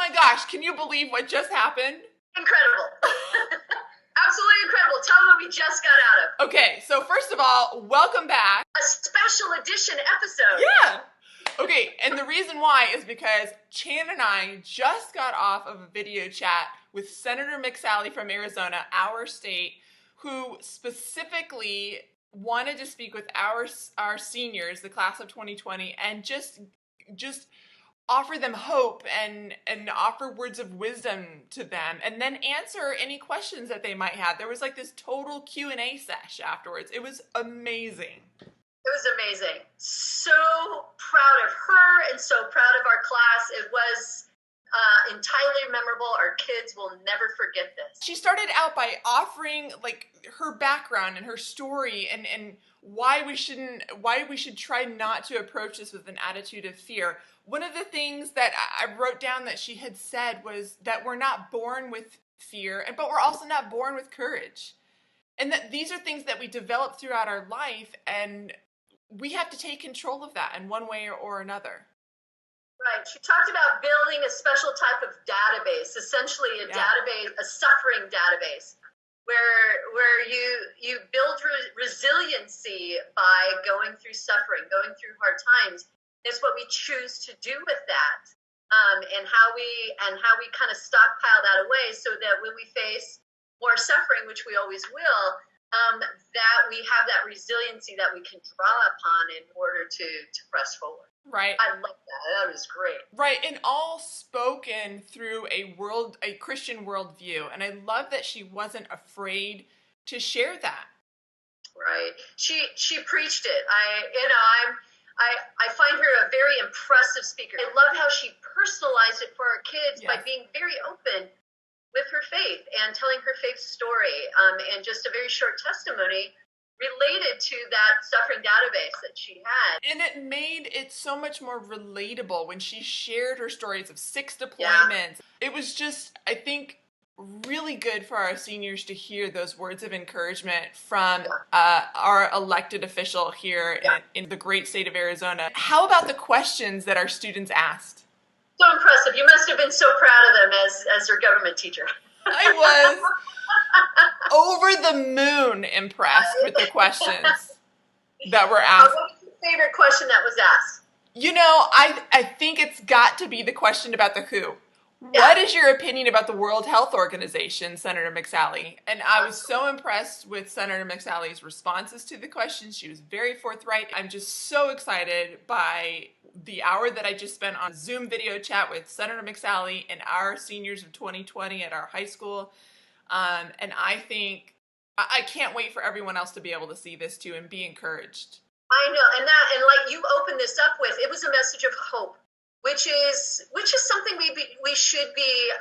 my gosh, can you believe what just happened? Incredible. Absolutely incredible. Tell them what we just got out of. Okay, so first of all, welcome back. A special edition episode. Yeah. Okay, and the reason why is because Chan and I just got off of a video chat with Senator McSally from Arizona, our state, who specifically wanted to speak with our seniors, the class of 2020, and just offer them hope and offer words of wisdom to them, and then answer any questions that they might have. There was like this total Q&A sesh afterwards. It was amazing. It was amazing. So proud of her and so proud of our class. It was entirely memorable. Our kids will never forget this. She started out by offering like her background and her story and why we should try not to approach this with an attitude of fear. One of the things that I wrote down that she had said was that we're not born with fear, but we're also not born with courage. And that these are things that we develop throughout our life, and we have to take control of that in one way or another. Right. She talked about building a special type of database, essentially a database, a suffering database, where you build resiliency by going through suffering, going through hard times. It's what we choose to do with that, and how we kind of stockpile that away, so that when we face more suffering, which we always will, that we have that resiliency that we can draw upon in order to press forward. Right. I love that. That was great. Right, and all spoken through a Christian worldview, and I love that she wasn't afraid to share that. Right. She preached it. I find her a very impressive speaker. I love how she personalized it for our kids by being very open with her faith and telling her faith story, and just a very short testimony related to that suffering database that she had. And it made it so much more relatable when she shared her stories of 6 deployments. It was just, I think, really good for our seniors to hear those words of encouragement from our elected official here in the great state of Arizona. How about the questions that our students asked? So impressive. You must have been so proud of them as their government teacher. I was over the moon impressed with the questions that were asked. What was your favorite question that was asked? You know, I think it's got to be the question about the WHO. What is your opinion about the World Health Organization, Senator McSally? And I was so impressed with Senator McSally's responses to the questions. She was very forthright. I'm just so excited by the hour that I just spent on a Zoom video chat with Senator McSally and our seniors of 2020 at our high school. And I think I can't wait for everyone else to be able to see this too and be encouraged. I know, and like you opened this up with, it was a message of hope. Which is something we should be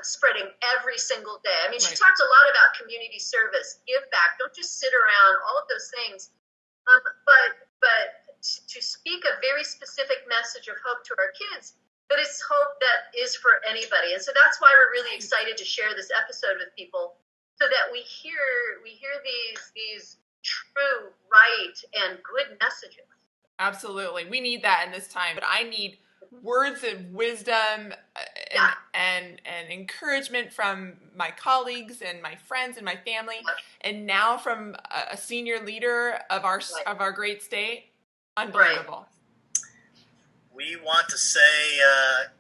spreading every single day. I mean, she talked a lot about community service, give back, don't just sit around, all of those things. But to speak a very specific message of hope to our kids, but it's hope that is for anybody. And so that's why we're really excited to share this episode with people, so that we hear these true, right, and good messages. Absolutely, we need that in this time. But I need words of wisdom and encouragement from my colleagues and my friends and my family, and now from a senior leader of our great state. Unbelievable. We want to say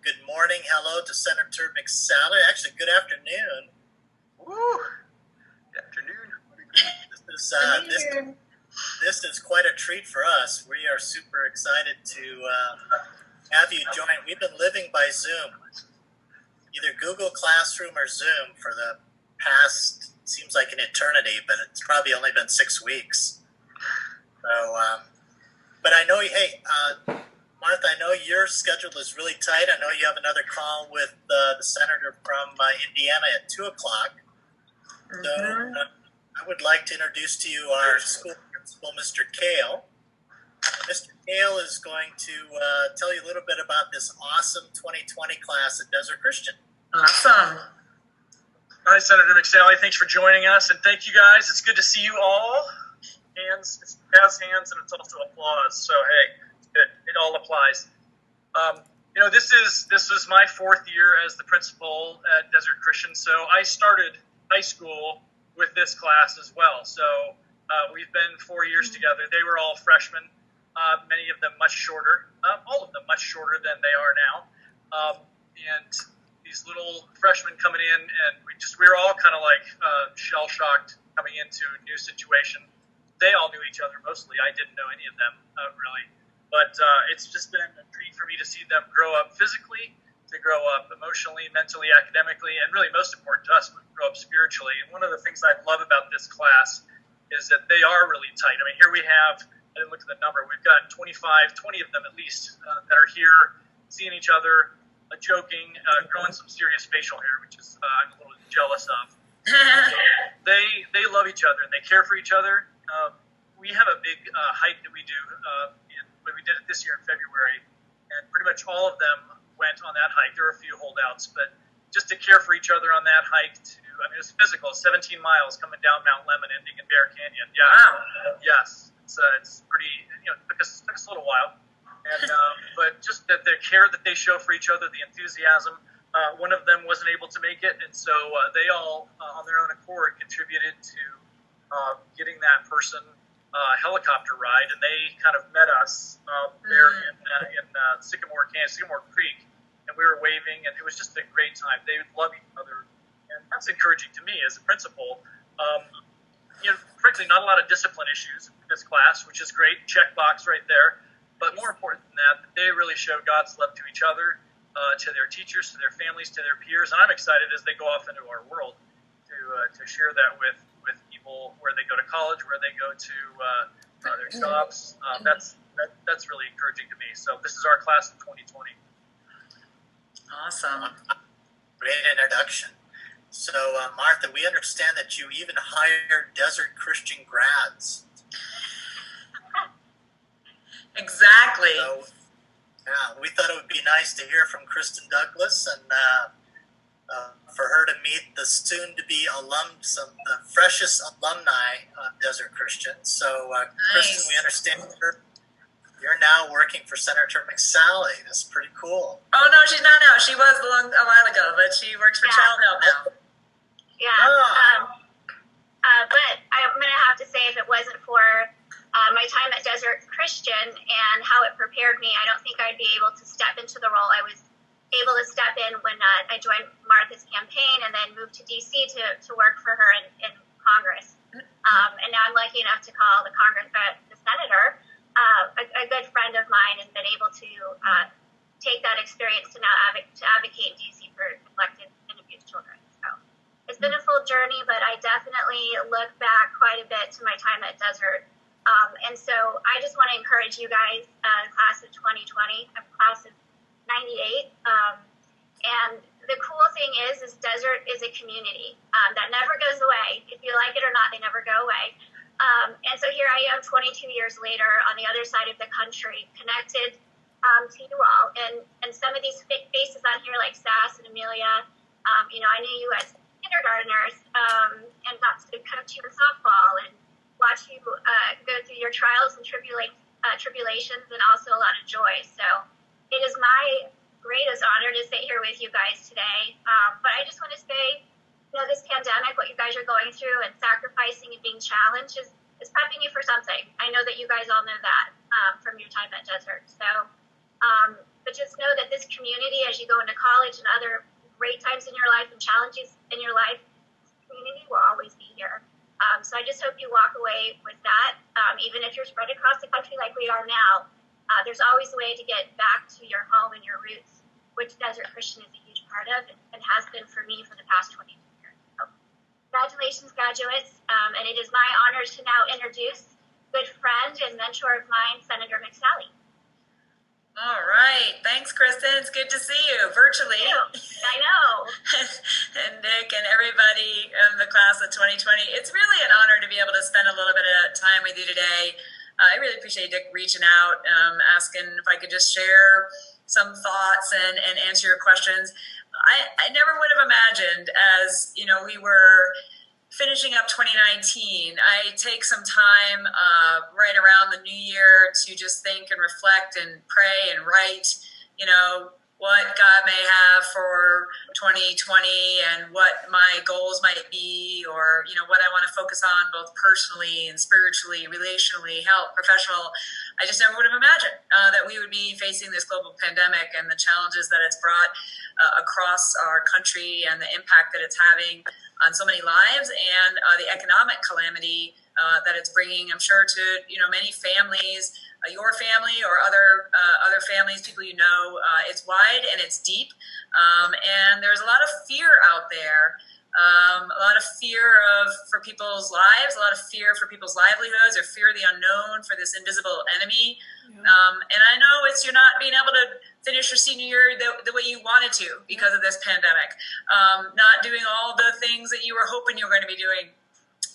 good morning, hello to Senator McSally. Actually, good afternoon. Woo! Good afternoon. This is quite a treat for us. We are super excited to have you join. We've been living by Zoom, either Google Classroom or Zoom, for the past, seems like an eternity, but it's probably only been 6 weeks. So, but I know, hey, Martha, I know your schedule is really tight. I know you have another call with the senator from Indiana at 2 o'clock. Mm-hmm. So I would like to introduce to you our school principal, Mr. Kale. Mr. Kale is going to tell you a little bit about this awesome 2020 class at Desert Christian. Awesome. Hi, Senator McSally. Thanks for joining us, and thank you guys. It's good to see you all. Hands, it has hands, and it's also applause. So, hey, it's good. It all applies. This was my 4th year as the principal at Desert Christian, so I started high school with this class as well. So we've been 4 years together. They were all freshmen, many of them much shorter, all of them much shorter than they are now. And these little freshmen coming in, and we were all kind of like shell-shocked coming into a new situation. They all knew each other mostly. I didn't know any of them really. But it's just been a treat for me to see them grow up physically, to grow up emotionally, mentally, academically, and really most important to us, grow up spiritually. And one of the things I love about this class is that they are really tight. I mean, here we have, I didn't look at the number, we've got 20 of them at least that are here, seeing each other, joking, growing some serious facial hair, which is I'm a little jealous of. They love each other and they care for each other. We have a big hike that we do. We did it this year in February, and pretty much all of them went on that hike. There were a few holdouts, but just to care for each other on that hike. It was physical. 17 miles coming down Mount Lemmon, ending in Bear Canyon. Yeah, wow. Yes, it's pretty. It took us a little while, and but just the care that they show for each other, the enthusiasm. One of them wasn't able to make it, and so they all, on their own accord, contributed to getting that person helicopter ride, and they kind of met us there in Sycamore Creek, and we were waving, and it was just a great time. They love each other, and that's encouraging to me as a principal. Frankly, not a lot of discipline issues in this class, which is great, check box right there, but more important than that they really show God's love to each other, to their teachers, to their families, to their peers, and I'm excited as they go off into our world to share that with people where they go to college, where they go to their jobs. That's really encouraging to me. So this is our class of 2020. Awesome. Great introduction. So Martha, we understand that you even hired Desert Christian grads. Exactly. So, yeah, we thought it would be nice to hear from Kristen Douglas and for her to meet the soon-to-be the freshest alumni of Desert Christian. So, nice. Kristen, we understand you're now working for Senator McSally. That's pretty cool. Oh, no, she's not now. She was a while ago, but she works for Child Help now. Yeah. But I'm going to have to say, if it wasn't for my time at Desert Christian and how it prepared me, I don't think I'd be able to step into the role I was able to step in when I joined Martha's campaign and then moved to D.C. to work for her in Congress. And now I'm lucky enough to call the senator a good friend of mine, and been able to take that experience to now advocate in D.C. for neglected and abused children. So it's been a full journey, but I definitely look back quite a bit to my time at Desert. And so I just want to encourage you guys, class of 2020, class of 98. And the cool thing is Desert is a community that never goes away. If you like it or not, they never go away. And so here I am 22 years later on the other side of the country, connected to you all. And some of these faces on here, like Sass and Amelia, I knew you as kindergartners and got to coach you in softball and watch you go through your trials and tribulations, and also a lot of joy. So it is my greatest honor to sit here with you guys today. But I just want to say, this pandemic, what you guys are going through and sacrificing and being challenged is prepping you for something. I know that you guys all know that from your time at Desert. So, but just know that this community, as you go into college and other great times in your life and challenges in your life, this community will always be here. So I just hope you walk away with that. Even if you're spread across the country like we are now, there's always a way to get back to your home and your roots, which Desert Christian is a huge part of and has been for me for the past 22 years. So congratulations, graduates. And it is my honor to now introduce good friend and mentor of mine, Senator McSally. All right. Thanks, Kristen. It's good to see you virtually. I know. And Nick and everybody in the class of 2020. It's really an honor to be able to spend a little bit of time with you today. I really appreciate Dick reaching out, asking if I could just share some thoughts and answer your questions. I never would have imagined, as we were finishing up 2019, I take some time right around the new year to just think and reflect and pray and write, what God may have for 2020 and what my goals might be, or, what I want to focus on both personally and spiritually, relationally, health, professional. I just never would have imagined that we would be facing this global pandemic and the challenges that it's brought across our country and the impact that it's having on so many lives, and the economic calamity that it's bringing, I'm sure, to many families, your family or other families, people it's wide and it's deep, and there's a lot of fear out there, a lot of fear for people's lives, a lot of fear for people's livelihoods, or fear of the unknown, for this invisible enemy. And I know you're not being able to finish your senior year the way you wanted to because of this pandemic, not doing all the things that you were hoping you were going to be doing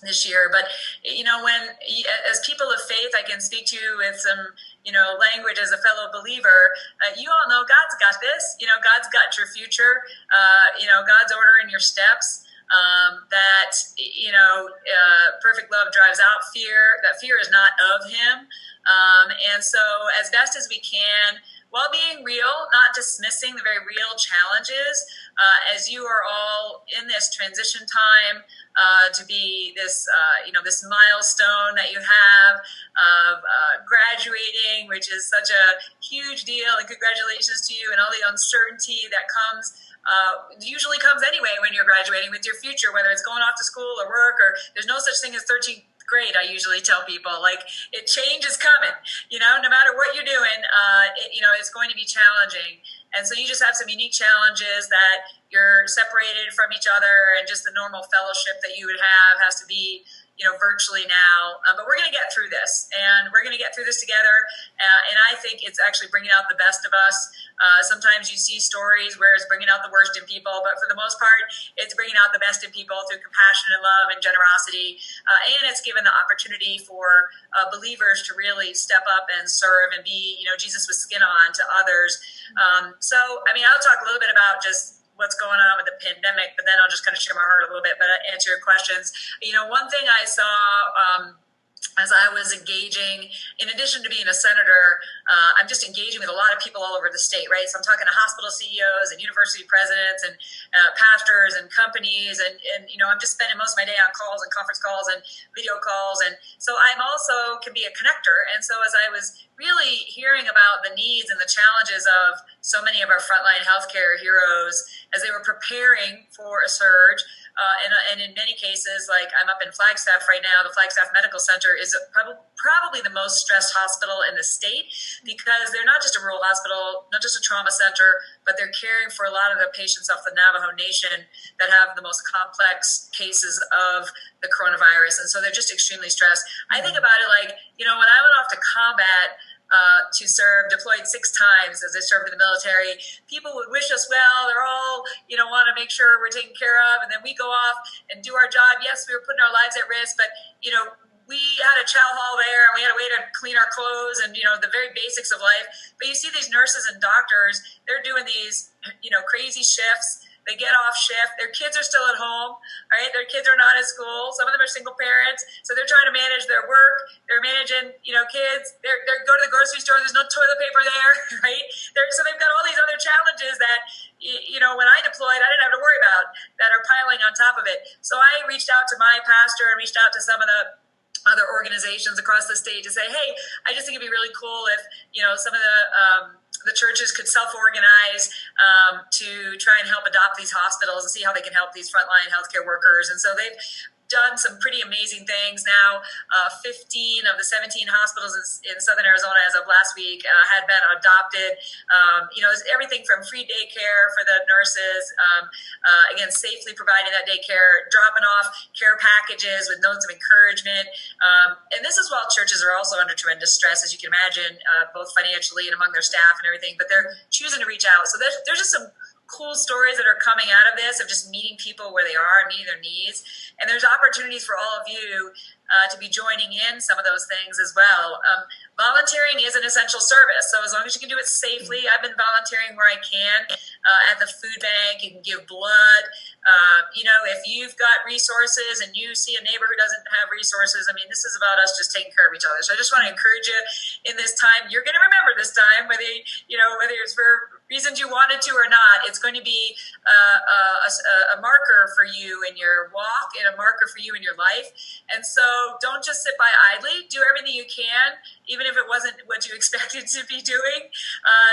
this year. But when as people of faith, I can speak to you with some language as a fellow believer. You all know God's got this. God's got your future. God's ordering your steps. That perfect love drives out fear. That fear is not of Him. And so, as best as we can, while being real, not dismissing the very real challenges, as you are all in this transition time, to be this, this milestone that you have of graduating, which is such a huge deal, and congratulations to you, and all the uncertainty that usually comes anyway when you're graduating with your future, whether it's going off to school or work, or there's no such thing as 13th grade. I usually tell people, change is coming, no matter what you're doing, it's going to be challenging. And so you just have some unique challenges that you're separated from each other, and just the normal fellowship that you would have has to be, virtually now. But we're going to get through this, and we're going to get through this together. And I think it's actually bringing out the best of us. Sometimes you see stories where it's bringing out the worst in people, but for the most part, it's bringing out the best in people through compassion and love and generosity. And it's given the opportunity for believers to really step up and serve and be, Jesus with skin on to others. So, I'll talk a little bit about just what's going on with the pandemic, but then I'll just kind of share my heart a little bit, but answer your questions. One thing I saw as I was engaging, in addition to being a senator, I'm just engaging with a lot of people all over the state, right? So I'm talking to hospital CEOs and university presidents and pastors and companies, and I'm just spending most of my day on calls and conference calls and video calls, and so I'm also can be a connector. And so as I was really hearing about the needs and the challenges of so many of our frontline healthcare heroes as they were preparing for a surge, and in many cases, like I'm up in Flagstaff right now, the Flagstaff Medical Center is probably the most stressed hospital in the state, because they're not just a rural hospital, not just a trauma center, but they're caring for a lot of the patients off the Navajo Nation that have the most complex cases of the coronavirus. And so they're just extremely stressed. I think about it when I went off to combat, to serve, deployed 6 times as I served in the military. People would wish us well. They're all, want to make sure we're taken care of. And then we go off and do our job. Yes, we were putting our lives at risk, but, we had a chow hall there, and we had a way to clean our clothes and, the very basics of life. But you see these nurses and doctors, they're doing these, crazy shifts. They get off shift. Their kids are still at home, right? Their kids are not at school. Some of them are single parents. So they're trying to manage their work. They're managing, kids. They're go to the grocery store. There's no toilet paper there, right? So they've got all these other challenges that, when I deployed, I didn't have to worry about, that are piling on top of it. So I reached out to my pastor and reached out to some of the other organizations across the state to say, hey, I just think it'd be really cool if, some of the churches could self-organize to try and help adopt these hospitals and see how they can help these frontline healthcare workers. And so they've done some pretty amazing things. Now, 15 of the 17 hospitals in southern Arizona as of last week had been adopted. Everything from free daycare for the nurses, again, safely providing that daycare, dropping off care packages with notes of encouragement. And this is while churches are also under tremendous stress, as you can imagine, both financially and among their staff and everything, but they're choosing to reach out. So there's just some cool stories that are coming out of this, of just meeting people where they are and meeting their needs. And there's opportunities for all of you to be joining in some of those things as well. Volunteering is an essential service. So as long as you can do it safely, I've been volunteering where I can at the food bank. You can give blood. If you've got resources and you see a neighbor who doesn't have resources, this is about us just taking care of each other. So I just want to encourage you in this time. You're going to remember this time, whether it's for reasons you wanted to or not, it's going to be a marker for you in your walk and a marker for you in your life. And so don't just sit by idly. Do everything you can, even if it wasn't what you expected to be doing,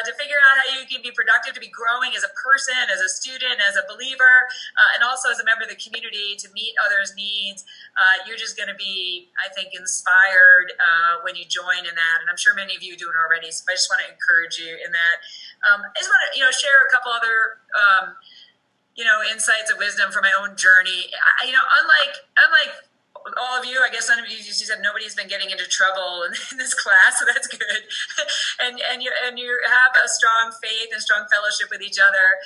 to figure out how you can be productive, to be growing as a person, as a student, as a believer, and also as a member of the community, to meet others' needs. You're just going to be, I think, inspired when you join in that. And I'm sure many of you do it already. So I just want to encourage you in that. I just want to, share a couple other, insights of wisdom from my own journey. Unlike all of you, I guess none of you said nobody's been getting into trouble in this class, so that's good. and you have a strong faith and strong fellowship with each other.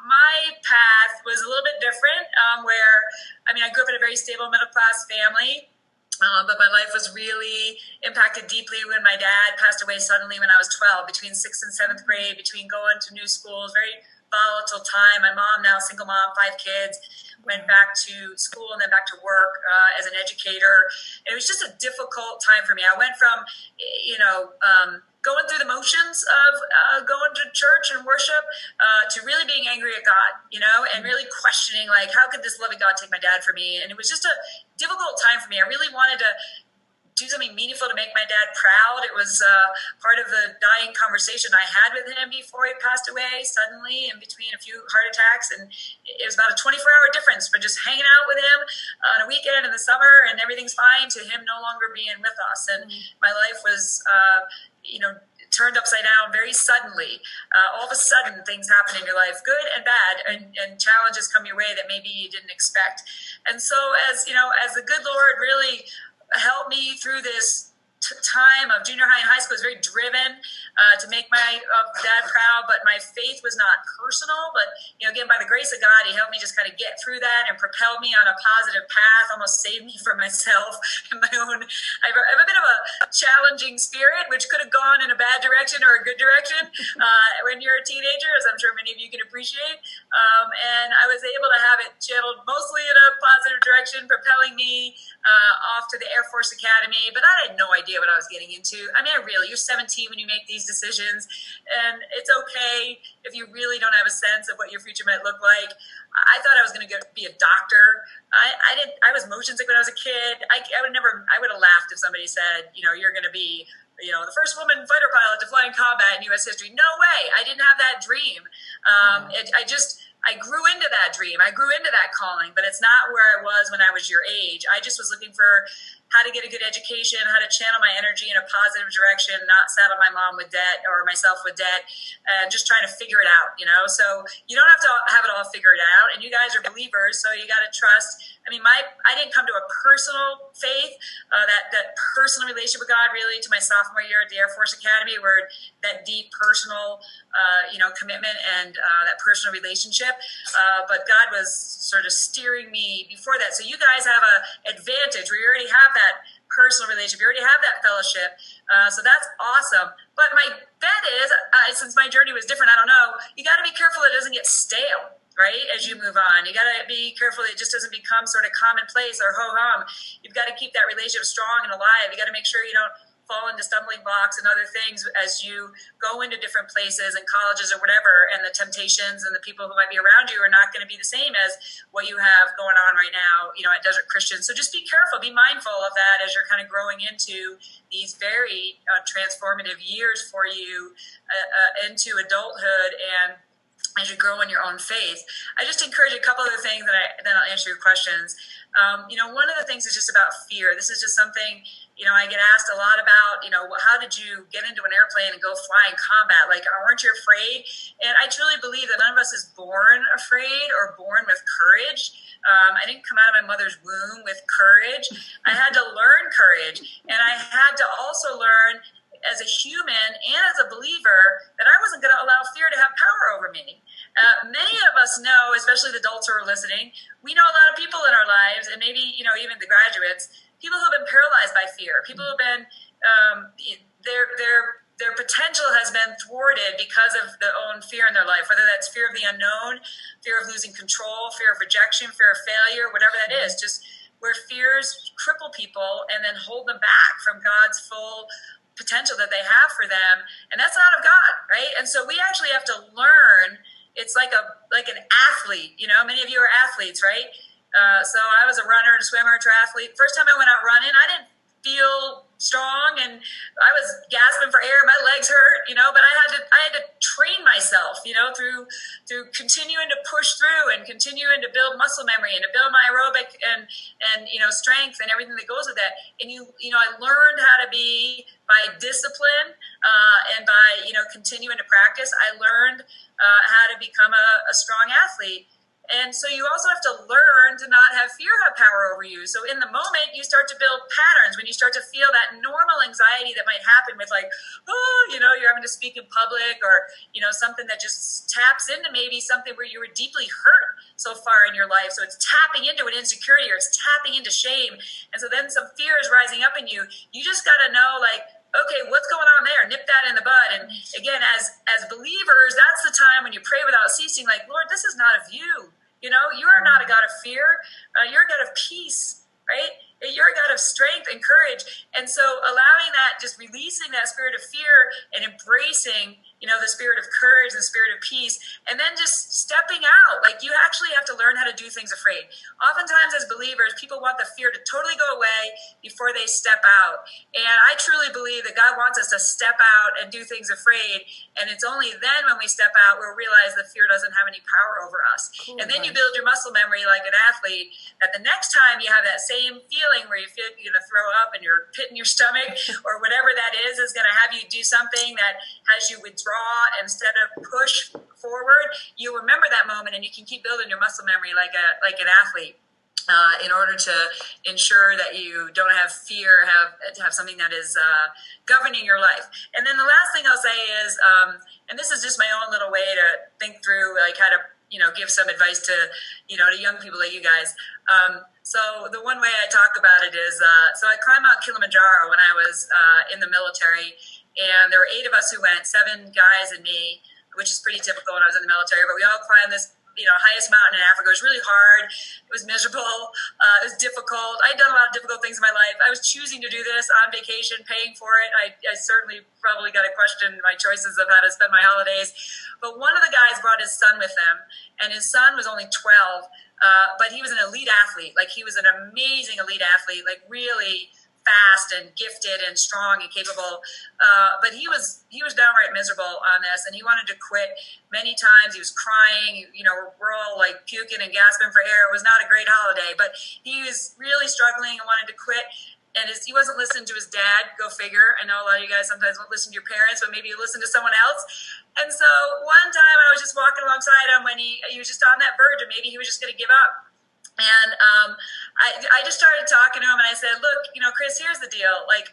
My path was a little bit different. I grew up in a very stable middle class family. But my life was really impacted deeply when my dad passed away suddenly when I was 12, between 6th and 7th grade, between going to new schools, very volatile time. My mom, now single mom, 5 kids, went back to school and then back to work as an educator. It was just a difficult time for me. I went from, going through the motions of going to church and worship to really being angry at God, and really questioning, like, how could this loving God take my dad from me? And it was just a difficult time for me. I really wanted to do something meaningful to make my dad proud. It was part of the dying conversation I had with him before he passed away suddenly in between a few heart attacks. And it was about a 24-hour difference from just hanging out with him on a weekend in the summer and everything's fine to him no longer being with us. And my life was, turned upside down very suddenly. All of a sudden, things happen in your life, good and bad, and challenges come your way that maybe you didn't expect. And so as the good Lord really helped me through this time of junior high and high school, was very driven to make my dad proud, but my faith was not personal. But again, by the grace of God, he helped me just kind of get through that and propelled me on a positive path, almost saved me from myself and my own. I have a bit of a challenging spirit, which could have gone in a bad direction or a good direction when you're a teenager, as I'm sure many of you can appreciate. And I was able to have it channeled mostly in a positive direction, propelling me off to the Air Force Academy. But I had no idea what I was getting into. You're 17 when you make these decisions, and it's okay if you really don't have a sense of what your future might look like. I thought I was going to be a doctor. I was motion sick when I was a kid. I would have laughed if somebody said, you're going to be, the first woman fighter pilot to fly in combat in U.S. history. No way. I didn't have that dream. I grew into that dream. I grew into that calling, but it's not where I was when I was your age. I just was looking for how to get a good education, how to channel my energy in a positive direction, not saddle my mom with debt or myself with debt, and just trying to figure it out, So you don't have to have it all figured out, and you guys are believers, so you got to trust. I didn't come to a personal faith, that personal relationship with God really to my sophomore year at the Air Force Academy, where that deep personal, commitment and that personal relationship. But God was sort of steering me before that. So you guys have an advantage where you already have that personal relationship. You already have that fellowship. So that's awesome. But my bet is, since my journey was different, I don't know, you got to be careful it doesn't get stale, right? As you move on, you got to be careful it just doesn't become sort of commonplace or ho-hum. You've got to keep that relationship strong and alive. You got to make sure you don't fall into stumbling blocks and other things as you go into different places and colleges or whatever, and the temptations and the people who might be around you are not going to be the same as what you have going on right now, at Desert Christian. So just be careful, be mindful of that as you're kind of growing into these very transformative years for you into adulthood and as you grow in your own faith. I just encourage a couple of the things then I'll answer your questions. One of the things is just about fear. This is just something, I get asked a lot about, how did you get into an airplane and go fly in combat? Like, aren't you afraid? And I truly believe that none of us is born afraid or born with courage. I didn't come out of my mother's womb with courage. I had to learn courage. And I had to also learn as a human and as a believer that I wasn't going to allow fear to have power over me. Many of us know, especially the adults who are listening, we know a lot of people in our lives, and maybe, even the graduates, people who have been paralyzed by fear, people who have been, their potential has been thwarted because of their own fear in their life, whether that's fear of the unknown, fear of losing control, fear of rejection, fear of failure, whatever that is, just where fears cripple people and then hold them back from God's full potential that they have for them, and that's not of God, right? And so we actually have to learn. It's like an athlete, you know. Many of you are athletes, right? So I was a runner, a swimmer, triathlete. First time I went out running, I didn't feel strong, and I was gasping for air. My legs hurt, you know. But I had to train myself, you know, through continuing to push through and continuing to build muscle memory and to build my aerobic and you know, strength and everything that goes with that. And you know, I learned how to be by discipline and by, you know, continuing to practice. I learned how to become a strong athlete. And so you also have to learn to not have fear have power over you. So in the moment, you start to build patterns. When you start to feel that normal anxiety that might happen with, like, oh, you know, you're having to speak in public, or, you know, something that just taps into maybe something where you were deeply hurt so far in your life. So it's tapping into an insecurity, or it's tapping into shame. And so then some fear is rising up in you. You just got to know, like, okay, what's going on there? Nip that in the bud. And again, as believers, that's the time when you pray without ceasing, like, Lord, this is not of you. You know, you are not a God of fear. You're a God of peace, right? You're a God of strength and courage. And so allowing that, just releasing that spirit of fear and embracing, you know, the spirit of courage and the spirit of peace, and then just stepping out. Like, you actually have to learn how to do things afraid. Oftentimes as believers, people want the fear to totally go away before they step out. And I truly believe that God wants us to step out and do things afraid. And it's only then when we step out we'll realize that fear doesn't have any power over us. Cool, and then you build your muscle memory like an athlete, that the next time you have that same feeling where you feel you're going to throw up and your pit in your stomach or whatever that is going to have you do something that has you withdraw instead of push forward, you remember that moment, and you can keep building your muscle memory like an athlete. In order to ensure that you don't have fear, have something that is governing your life. And then the last thing I'll say is, and this is just my own little way to think through, like, how to, you know, give some advice to, you know, to young people like you guys. So the one way I talk about it is, so I climbed Mount Kilimanjaro when I was in the military, and there were 8 of us who went, 7 guys and me, which is pretty typical when I was in the military, but we all climbed this, you know, highest mountain in Africa. It was really hard. It was miserable. It was difficult. I'd done a lot of difficult things in my life. I was choosing to do this on vacation, paying for it. I certainly probably got to question my choices of how to spend my holidays. But one of the guys brought his son with him, and his son was only 12, but he was an elite athlete. Like, he was an amazing elite athlete, like really fast and gifted and strong and capable, but he was downright miserable on this, and he wanted to quit many times. He was crying, you know, we're all like puking and gasping for air. It was not a great holiday, but he was really struggling and wanted to quit, and he wasn't listening to his dad. Go figure. I know a lot of you guys sometimes won't listen to your parents, but maybe you listen to someone else. And so one time I was just walking alongside him when he was just on that verge, and maybe he was just going to give up. And I just started talking to him, and I said, look, you know, Chris, here's the deal. Like,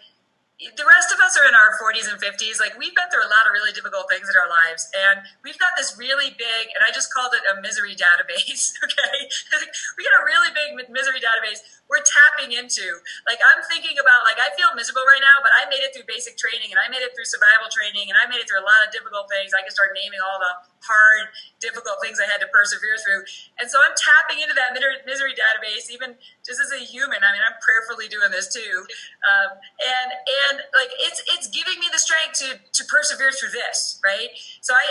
the rest of us are in our 40s and 50s. Like, we've been through a lot of really difficult things in our lives, and we've got this really big, and I just called it a misery database, okay? We got a really big misery database we're tapping into. Like, I'm thinking about, like, I feel miserable right now, but I made it through basic training, and I made it through survival training, and I made it through a lot of difficult things. I can start naming all the hard, difficult things I had to persevere through. And so I'm tapping into that misery database, even just as a human. I mean, I'm prayerfully doing this too. And like, it's giving me the strength to persevere through this, right? So I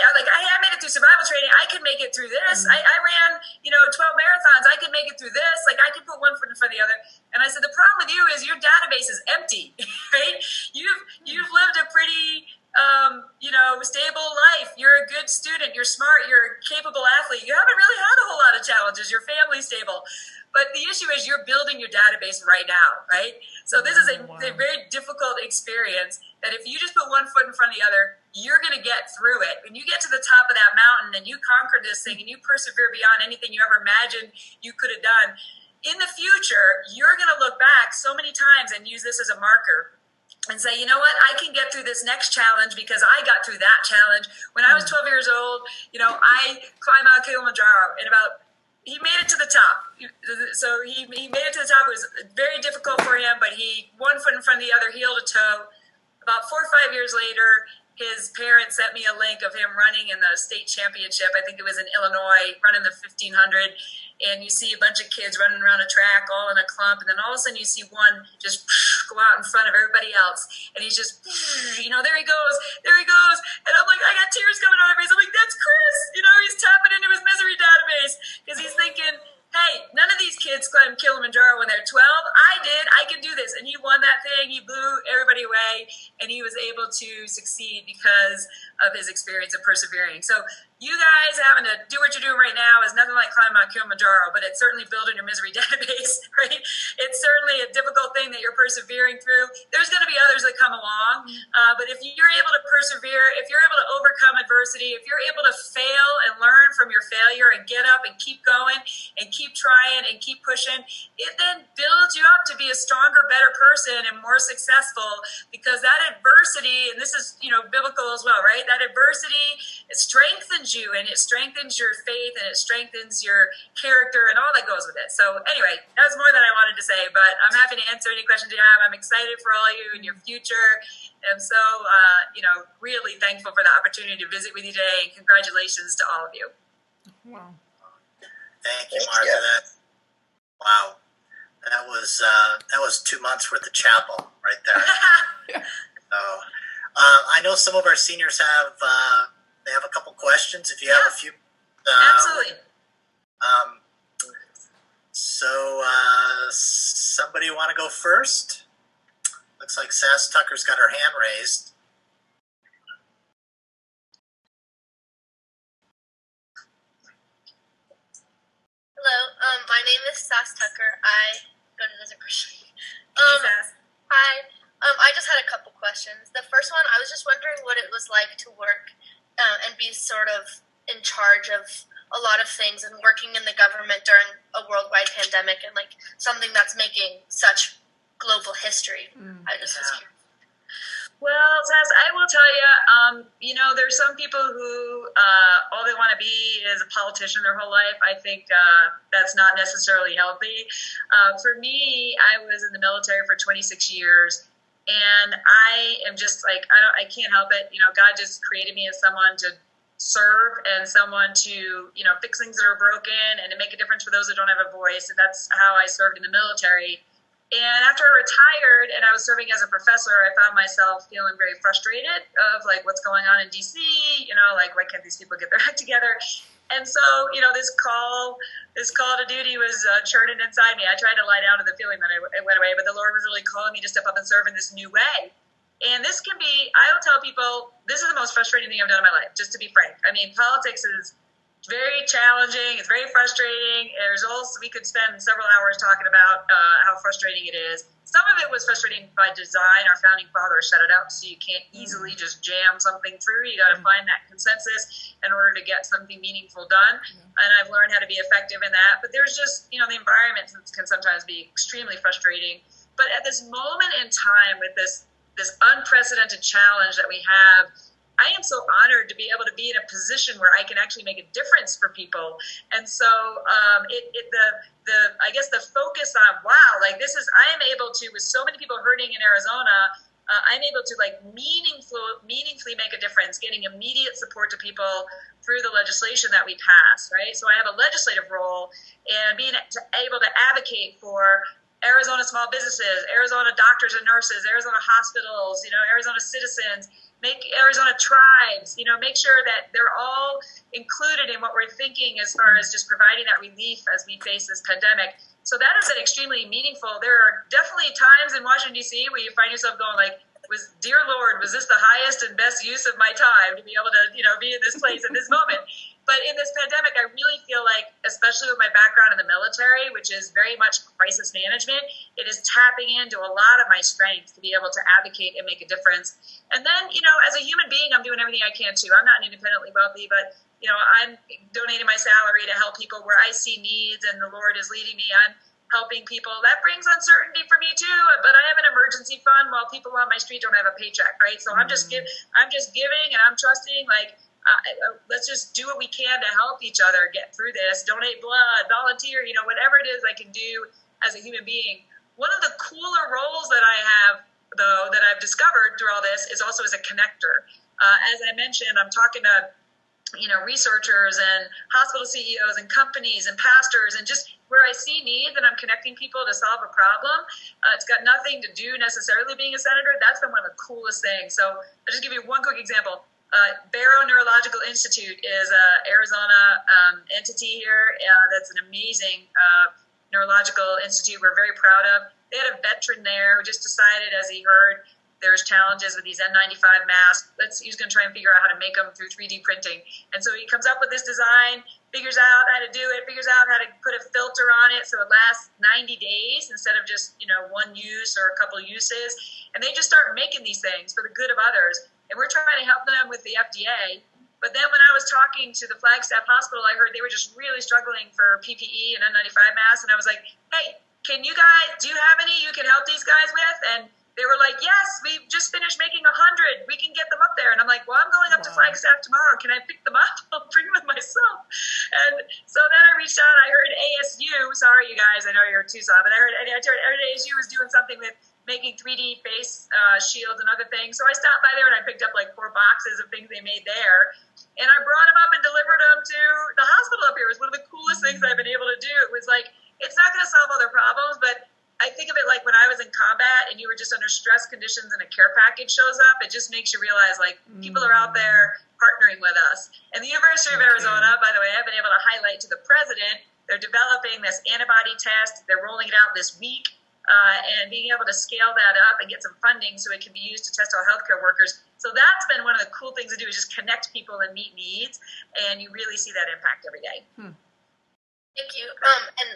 made it through survival training. I could make it through this. I ran, you know, 12 marathons. I could make it through this. Like, I could put one foot in front of the other. And I said, the problem with you is your database is empty, right? You've lived a pretty, you know, stable life. You're a good student. You're smart. You're a capable athlete. You haven't really had a whole lot of challenges. Your family's stable. But the issue is you're building your database right now, right? So this is a very difficult experience that if you just put one foot in front of the other, you're going to get through it. When you get to the top of that mountain and you conquer this thing and you persevere beyond anything you ever imagined you could have done, in the future, you're going to look back so many times and use this as a marker and say, you know what, I can get through this next challenge because I got through that challenge. When I was 12 years old, you know, I climbed Mount Kilimanjaro he made it to the top. So he made it to the top. It was very difficult for him, but he, one foot in front of the other, heel to toe. About 4 or 5 years later, his parents sent me a link of him running in the state championship. I think it was in Illinois, running the 1500. And you see a bunch of kids running around a track all in a clump. And then all of a sudden you see one just go out in front of everybody else. And he's just, there he goes. And I'm like, I got tears coming out of my face. I'm like, that's Chris. He's tapping into his misery database because he's thinking, hey, none of these kids climbed Kilimanjaro when they're 12. I did. I can do this. And he won that thing. He blew everybody away. And he was able to succeed because of his experience of persevering. So you guys having to do what you're doing right now is nothing like climbing Mount Kilimanjaro, but it's certainly building your misery database, right? It's certainly a difficult thing that you're persevering through. There's going to be others that come along. But if you're able to persevere, if you're able to overcome adversity, if you're able to fail and learn from your failure and get up and keep going and keep trying and keep pushing, it then builds you up to be a stronger, better person and more successful, because that adversity, and this is, biblical as well, right? That adversity, it strengthens you, and it strengthens your faith, and it strengthens your character and all that goes with it. So anyway, that was more than I wanted to say, but I'm happy to answer any questions you have. I'm excited for all of you and your future. I'm so, really thankful for the opportunity to visit with you today, and congratulations to all of you. Wow. Thank you, Martha. Wow. That was 2 months worth of chapel right there. Yeah. So, I know some of our seniors have they have a couple questions. If you have a few, absolutely. So, somebody want to go first? Looks like Sass Tucker's got her hand raised. Hello, my name is Sass Tucker. I go to Desert Christian. Hi. I just had a couple questions. The first one, I was just wondering what it was like to work and be sort of in charge of a lot of things and working in the government during a worldwide pandemic and like something that's making such global history. I just was curious. Well, Tess, I will tell you, there's some people who all they want to be is a politician their whole life. I think that's not necessarily healthy. For me, I was in the military for 26 years, and I am just like, I can't help it. God just created me as someone to serve and someone to, fix things that are broken and to make a difference for those that don't have a voice. And that's how I served in the military. And after I retired and I was serving as a professor, I found myself feeling very frustrated of like what's going on in DC, like why can't these people get their act together? And so, this call to duty was churning inside me. I tried to lie down to the feeling that it went away, but the Lord was really calling me to step up and serve in this new way. And this can be, I will tell people, this is the most frustrating thing I've done in my life, just to be frank. I mean, politics is very challenging. It's very frustrating. We could spend several hours talking about how frustrating it is. Some of it was frustrating by design. Our founding fathers set it up so you can't easily just jam something through. You got to find that consensus in order to get something meaningful done. And I've learned how to be effective in that. But there's just, the environment can sometimes be extremely frustrating. But at this moment in time with this unprecedented challenge that we have, I am so honored to be able to be in a position where I can actually make a difference for people. And so I guess the focus on, I am able to, with so many people hurting in Arizona, I'm able to meaningfully make a difference, getting immediate support to people through the legislation that we pass, right? So I have a legislative role and being able to advocate for Arizona small businesses, Arizona doctors and nurses, Arizona hospitals, Arizona citizens, make Arizona tribes, make sure that they're all included in what we're thinking as far as just providing that relief as we face this pandemic. So that has been extremely meaningful. There are definitely times in Washington, D.C. where you find yourself going like, dear Lord, was this the highest and best use of my time to be able to, be in this place at this moment? But in this pandemic, I really feel like, especially with my background in the military, which is very much crisis management, it is tapping into a lot of my strengths to be able to advocate and make a difference. And then, as a human being, I'm doing everything I can too. I'm not independently wealthy, but, I'm donating my salary to help people where I see needs and the Lord is leading me. I'm helping people. That brings uncertainty for me too, but I have an emergency fund while people on my street don't have a paycheck, right? So I'm just giving and I'm trusting, let's just do what we can to help each other get through this. Donate blood, volunteer, whatever it is I can do as a human being. One of the cooler roles that I have, though, that I've discovered through all this is also as a connector. As I mentioned, I'm talking to, researchers and hospital CEOs and companies and pastors, and just where I see needs and I'm connecting people to solve a problem. It's got nothing to do necessarily being a senator. That's been one of the coolest things. So I'll just give you one quick example. Barrow Neurological Institute is an Arizona entity here that's an amazing neurological institute we're very proud of. They had a veteran there who just decided, as he heard there's challenges with these N95 masks, he was going to try and figure out how to make them through 3D printing. And so he comes up with this design, figures out how to do it, figures out how to put a filter on it so it lasts 90 days instead of just, one use or a couple uses. And they just start making these things for the good of others. And we're trying to help them with the FDA. But then when I was talking to the Flagstaff Hospital, I heard they were just really struggling for PPE and N95 masks. And I was like, hey, do you have any you can help these guys with? And they were like, yes, we just finished making 100. We can get them up there. And I'm like, well, I'm going up to Flagstaff tomorrow. Can I pick them up? I'll bring them myself. And so then I reached out. I heard ASU. Sorry, you guys. I know you're Tucson. But I heard ASU was doing something with making 3D face shields and other things. So I stopped by there and I picked up like 4 boxes of things they made there. And I brought them up and delivered them to the hospital up here. It was one of the coolest things I've been able to do. It was like, it's not going to solve all their problems, but I think of it like when I was in combat and you were just under stress conditions and a care package shows up, it just makes you realize like people are out there partnering with us. And the University of Arizona, by the way, I've been able to highlight to the president, they're developing this antibody test. They're rolling it out this week and being able to scale that up and get some funding so it can be used to test all healthcare workers. So that's been one of the cool things to do is just connect people and meet needs. And you really see that impact every day. Thank you. And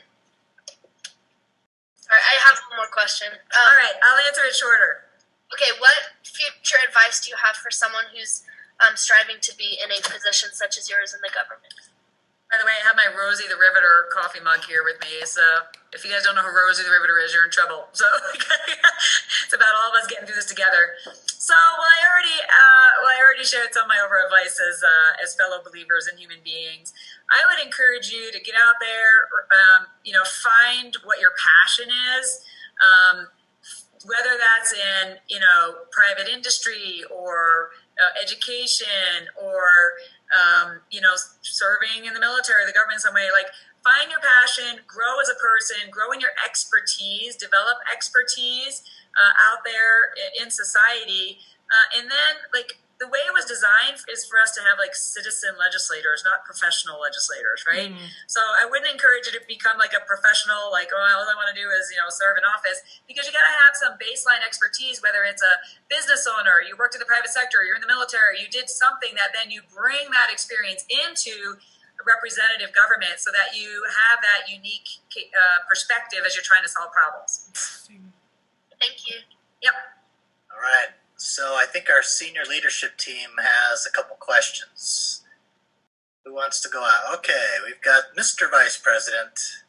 sorry, I have one more question. All right, I'll answer it shorter. Okay, what future advice do you have for someone who's striving to be in a position such as yours in the government? By the way, I have my Rosie the Riveter coffee mug here with me. So if you guys don't know who Rosie the Riveter is, you're in trouble. So it's about all of us getting through this together. So I already shared some of my overall advice as fellow believers and human beings. I would encourage you to get out there, find what your passion is, whether that's in, private industry or education or, serving in the military, the government in some way. Like, find your passion, grow as a person, grow in your expertise, develop expertise out there in society. And then, the way it was designed is for us to have citizen legislators, not professional legislators, right? So I wouldn't encourage you to become a professional, all I want to do is, serve in office, because you got to have some baseline expertise, whether it's a business owner, you worked in the private sector, you're in the military, you did something that then you bring that experience into representative government so that you have that unique perspective as you're trying to solve problems. Thank you. Yep. All right. So I think our senior leadership team has a couple questions. Who wants to go out? Okay, we've got Mr. Vice President.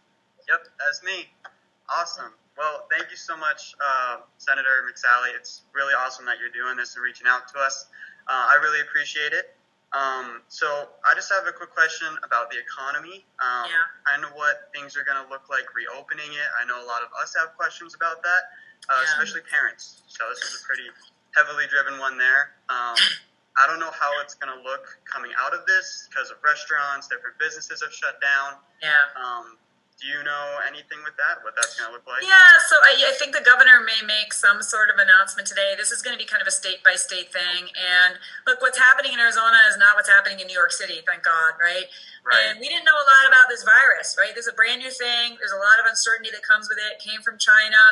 Yep, that's me. Awesome. Well, thank you so much, Senator McSally. It's really awesome that you're doing this and reaching out to us. I really appreciate it. So I just have a quick question about the economy. I know what things are going to look like reopening it. I know a lot of us have questions about that, especially parents. So this is a pretty heavily driven one there. I don't know how it's going to look coming out of this because of restaurants, different businesses have shut down. Do you know anything with that, what that's going to look like? Yeah, so I think the governor may make some sort of announcement today. This is going to be kind of a state-by-state thing. And look, what's happening in Arizona is not what's happening in New York City, thank God, right? And we didn't know a lot about this virus, right? This is a brand new thing. There's a lot of uncertainty that comes with it. It came from China.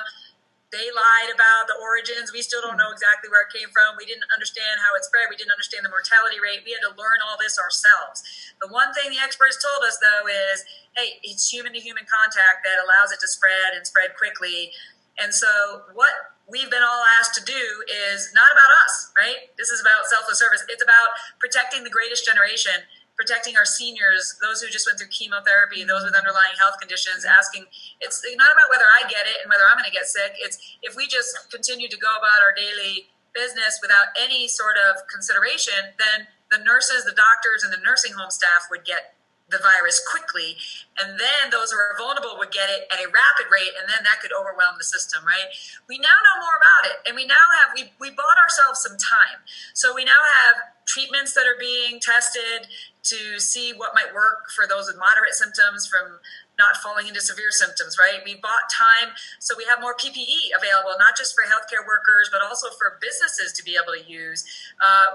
They lied about the origins. We still don't know exactly where it came from. We didn't understand how it spread. We didn't understand the mortality rate. We had to learn all this ourselves. The one thing the experts told us, though, is, hey, it's human-to-human contact that allows it to spread and spread quickly. And so what we've been all asked to do is not about us, right? This is about selfless service. It's about protecting the greatest generation, protecting our seniors, those who just went through chemotherapy, those with underlying health conditions, asking, it's not about whether I get it and whether I'm going to get sick. It's if we just continue to go about our daily business without any sort of consideration, then the nurses, the doctors, and the nursing home staff would get the virus quickly, and then those who are vulnerable would get it at a rapid rate, and then that could overwhelm the system, right? We now know more about it, and we now have, we bought ourselves some time. So we now have treatments that are being tested to see what might work for those with moderate symptoms from not falling into severe symptoms, right? We bought time, so we have more PPE available, not just for healthcare workers, but also for businesses to be able to use.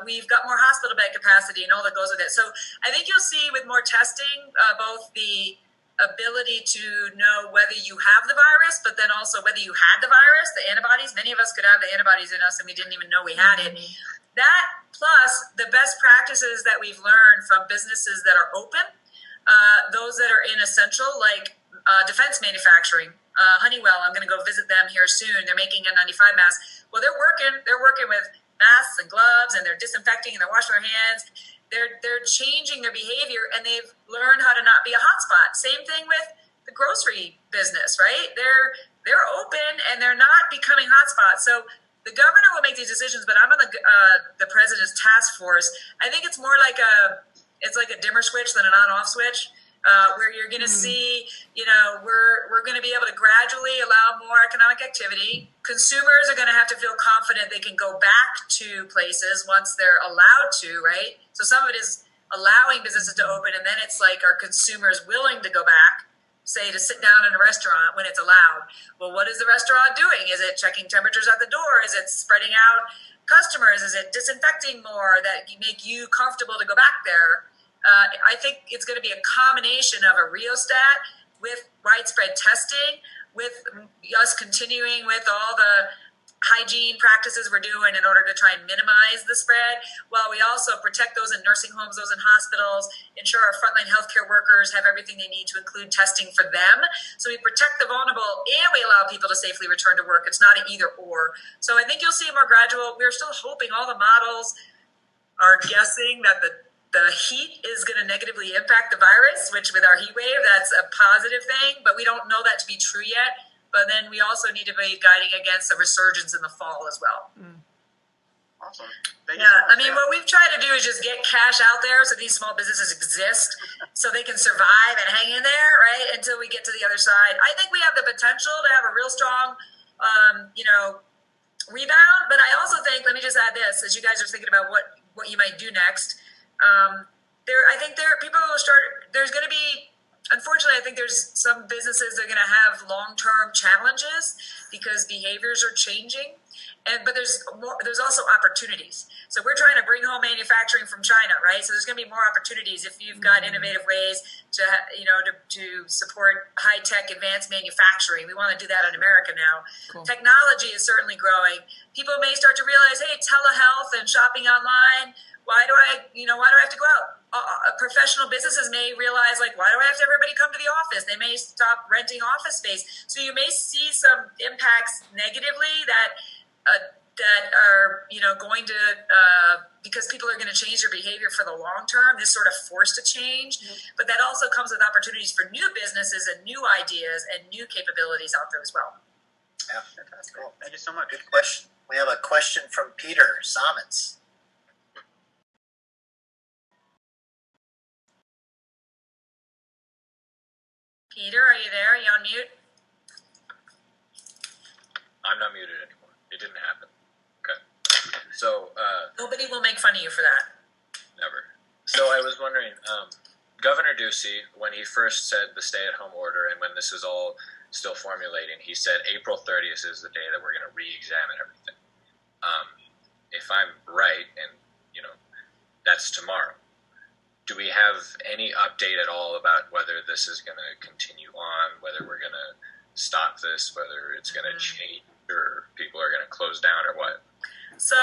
We've got more hospital bed capacity and all that goes with it. So I think you'll see with more testing, both the ability to know whether you have the virus, but then also whether you had the virus, the antibodies. Many of us could have the antibodies in us and we didn't even know we had it. That plus the best practices that we've learned from businesses that are open, those that are in essential, like defense manufacturing. Honeywell, I'm going to go visit them here soon. They're making N95 masks. Well, they're working with masks and gloves, and they're disinfecting and they're washing their hands. They're changing their behavior, and they've learned how to not be a hotspot. Same thing with the grocery business, right? They're open and they're not becoming hotspots. So the governor will make these decisions, but I'm on the president's task force. I think it's more like it's like a dimmer switch than an on-off switch, where you're going to see, we're going to be able to gradually allow more economic activity. Consumers are going to have to feel confident they can go back to places once they're allowed to, right? So some of it is allowing businesses to open, and then it's like, are consumers willing to go back, say, to sit down in a restaurant when it's allowed? Well, what is the restaurant doing? Is it checking temperatures at the door? Is it spreading out customers? Is it disinfecting more that make you comfortable to go back there? I think it's going to be a combination of a rheostat with widespread testing, with us continuing with all the hygiene practices we're doing in order to try and minimize the spread, while we also protect those in nursing homes, those in hospitals, ensure our frontline healthcare workers have everything they need to include testing for them. So we protect the vulnerable and we allow people to safely return to work. It's not an either or. So I think you'll see a more gradual. We're still hoping, all the models are guessing that the heat is going to negatively impact the virus, which with our heat wave, that's a positive thing, but we don't know that to be true yet. But then we also need to be guiding against a resurgence in the fall as well. Awesome. What we've tried to do is just get cash out there so these small businesses exist, so they can survive and hang in there, right, until we get to the other side. I think we have the potential to have a real strong, rebound. But I also think, let me just add this, as you guys are thinking about what you might do next. There's going to be, unfortunately, I think there's some businesses that are going to have long-term challenges because behaviors are changing. But there's also opportunities. So we're trying to bring home manufacturing from China, right? So there's going to be more opportunities if you've got innovative ways to support high-tech advanced manufacturing. We want to do that in America now. Cool. Technology is certainly growing. People may start to realize, hey, telehealth and shopping online, why do I have to go out? Professional businesses may realize, why do I have to have everybody come to the office? They may stop renting office space. So you may see some impacts negatively that are going to because people are going to change their behavior for the long term. This sort of forced a change, but that also comes with opportunities for new businesses and new ideas and new capabilities out there as well. Yeah, fantastic. Cool. Thank you so much. Good question. We have a question from Peter Somens. Peter, are you there? Are you on mute? I'm not muted anymore. It didn't happen. Okay. So, nobody will make fun of you for that. Never. So I was wondering, Governor Ducey, when he first said the stay-at-home order and when this is all still formulating, he said April 30th is the day that we're going to re-examine everything. If I'm right, and, that's tomorrow, do we have any update at all about whether this is going to continue on, whether we're going to stop this, whether it's going to change, or people are going to close down, or what? So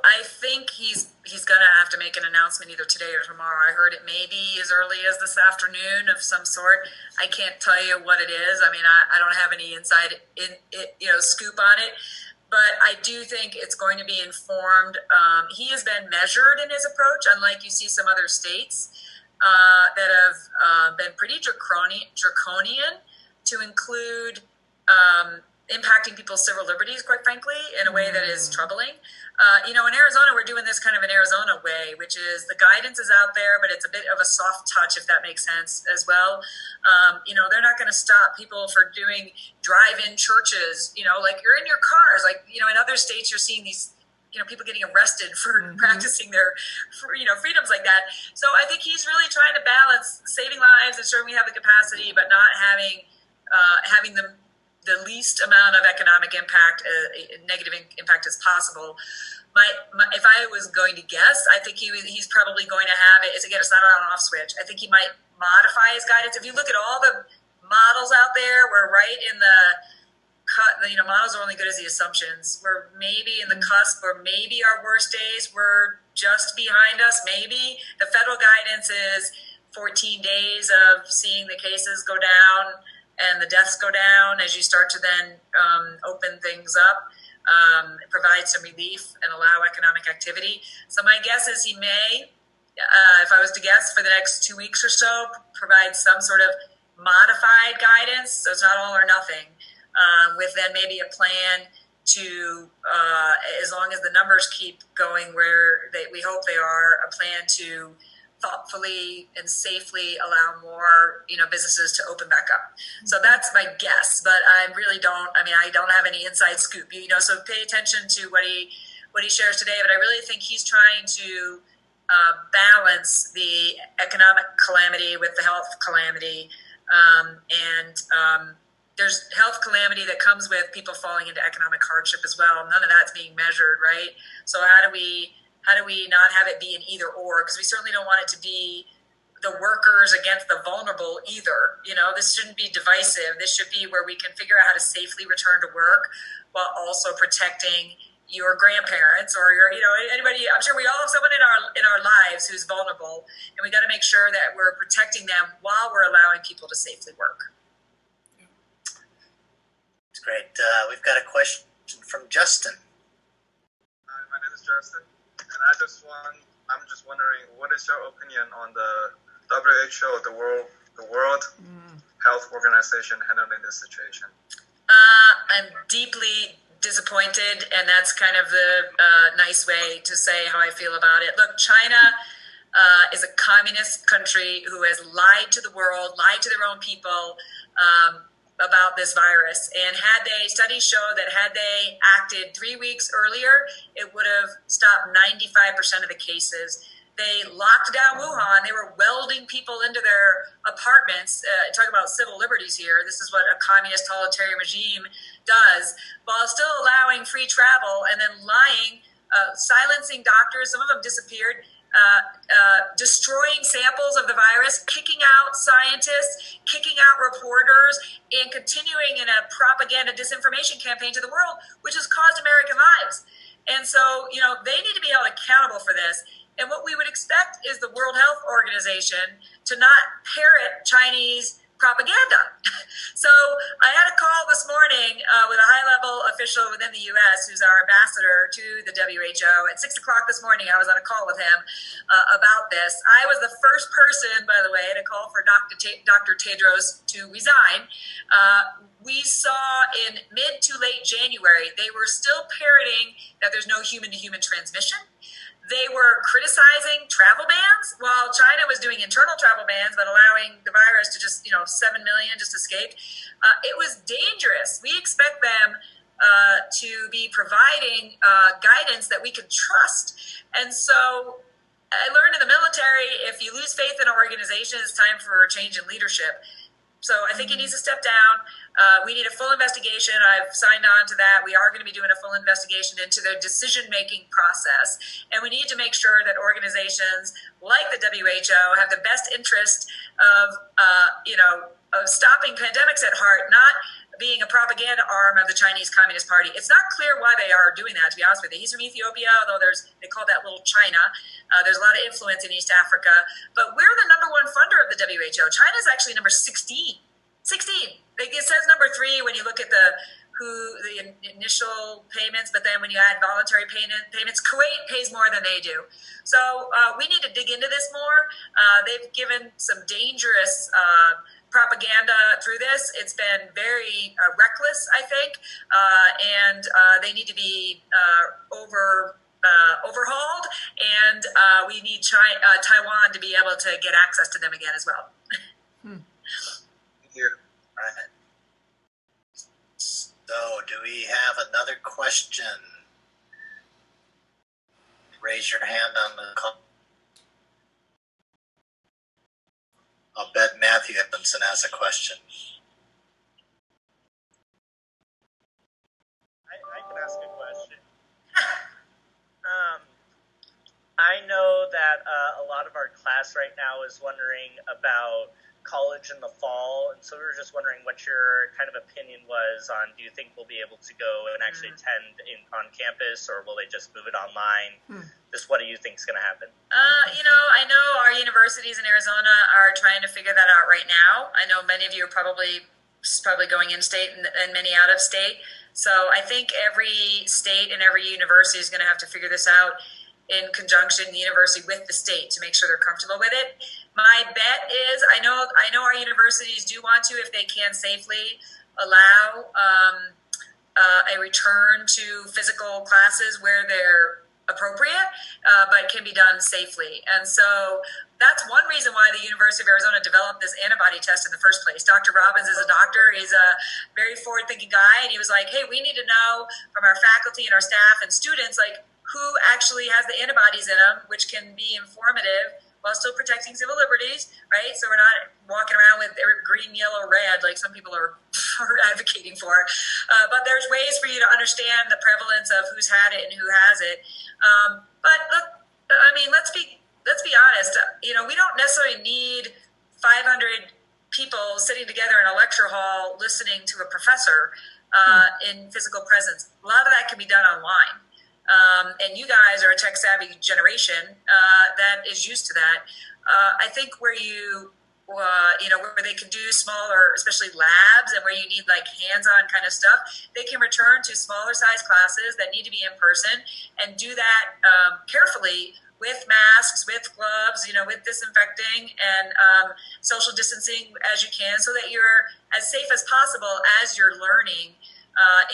I think he's going to have to make an announcement either today or tomorrow. I heard it may be as early as this afternoon of some sort. I can't tell you what it is. I mean, I don't have any inside scoop on it. But I do think it's going to be informed. He has been measured in his approach, unlike you see some other states that have been pretty draconian to include impacting people's civil liberties, quite frankly, in a way that is troubling. In Arizona, we're doing this kind of an Arizona way, which is the guidance is out there, but it's a bit of a soft touch, if that makes sense as well. They're not going to stop people for doing drive-in churches, you're in your cars. In other states, you're seeing these people getting arrested for practicing their, freedoms like that. So I think he's really trying to balance saving lives, ensuring we have the capacity, but not having the least amount of economic impact, negative impact as possible. If I was going to guess, I think he's probably going to have it. Again, it's not an on-off switch. I think he might modify his guidance. If you look at all the models out there, we're right in the cut. Models are only good as the assumptions. We're maybe in the cusp, or maybe our worst days were just behind us. Maybe the federal guidance is 14 days of seeing the cases go down and the deaths go down as you start to then open things up, provide some relief and allow economic activity. So my guess is he may, if I was to guess, for the next 2 weeks or so, provide some sort of modified guidance. So it's not all or nothing, with then maybe a plan to, as long as the numbers keep going where we hope they are, a plan to thoughtfully and safely allow more, businesses to open back up. So that's my guess, but I don't have any inside scoop, so pay attention to what he shares today. But I really think he's trying to balance the economic calamity with the health calamity. There's health calamity that comes with people falling into economic hardship as well. None of that's being measured, right? So how do we not have it be an either or? Because we certainly don't want it to be the workers against the vulnerable either. This shouldn't be divisive. This should be where we can figure out how to safely return to work while also protecting your grandparents or your, anybody. I'm sure we all have someone in our lives who's vulnerable, and we got to make sure that we're protecting them while we're allowing people to safely work. It's great. We've got a question from Justin. Hi, my name is Justin, and I'm just wondering, what is your opinion on the WHO, the World Health Organization, handling this situation? I'm deeply disappointed, and that's kind of the nice way to say how I feel about it. Look, China is a communist country who has lied to the world, lied to their own people about this virus. And studies show that had they acted 3 weeks earlier, it would have stopped 95% of the cases. They locked down Wuhan. They were welding people into their apartments. Talk about civil liberties here. This is what a communist totalitarian regime does, while still allowing free travel and then lying, silencing doctors. Some of them disappeared. Destroying samples of the virus, kicking out scientists, kicking out reporters, and continuing in a propaganda disinformation campaign to the world, which has caused American lives. And so, they need to be held accountable for this. And what we would expect is the World Health Organization to not parrot Chinese propaganda. So I had a call this morning with a high-level official within the U.S. who's our ambassador to the WHO. At 6 o'clock this morning, I was on a call with him about this. I was the first person, by the way, to call for Dr. Tedros to resign. We saw in mid to late January, they were still parroting that there's no human-to-human transmission. They were criticizing travel bans while China was doing internal travel bans, but allowing the virus to just, 7 million just escape. It was dangerous. We expect them to be providing guidance that we can trust. And so I learned in the military, if you lose faith in an organization, it's time for a change in leadership. So I think he needs to step down. We need a full investigation. I've signed on to that. We are going to be doing a full investigation into their decision-making process. And we need to make sure that organizations like the WHO have the best interest of stopping pandemics at heart, not being a propaganda arm of the Chinese Communist Party. It's not clear why they are doing that, to be honest with you. He's from Ethiopia, although they call that little China. There's a lot of influence in East Africa. But we're the number one funder of the WHO. China's actually number 16. 16. It says number 3 when you look at the initial payments, but then when you add voluntary payments, Kuwait pays more than they do. So we need to dig into this more. They've given some dangerous propaganda through this. It's been very reckless, I think, and they need to be overhauled, and we need Taiwan to be able to get access to them again as well. Thank you. All right. So, do we have another question? raise your hand on the call. I'll bet Matthew Edmondson has a question. I can ask a question. I know that a lot of our class right now is wondering about college in the fall, and so we were just wondering what your kind of opinion was on, do you think we'll be able to go and actually attend on campus, or will they just move it online? Just what do you think is going to happen? I know our universities in Arizona are trying to figure that out right now. I know many of you are probably going in-state and many out of state. So I think every state and every university is going to have to figure this out in conjunction, the university with the state, to make sure they're comfortable with it. My bet is, I know our universities do want to, if they can safely, allow a return to physical classes where they're appropriate, but can be done safely. And so that's one reason why the University of Arizona developed this antibody test in the first place. Dr. Robbins is a doctor. He's a very forward-thinking guy, and he was like, hey, we need to know from our faculty and our staff and students, like, who actually has the antibodies in them, which can be informative while still protecting civil liberties, right? So we're not walking around with green, yellow, red like some people are advocating for. But there's ways for you to understand the prevalence of who's had it and who has it. But look, I mean, let's be honest. We don't necessarily need 500 people sitting together in a lecture hall listening to a professor in physical presence. A lot of that can be done online. And you guys are a tech-savvy generation that is used to that. I think where where they can do smaller, especially labs, and where you need like hands-on kind of stuff, they can return to smaller size classes that need to be in person and do that carefully with masks, with gloves, with disinfecting and social distancing as you can, so that you're as safe as possible as you're learning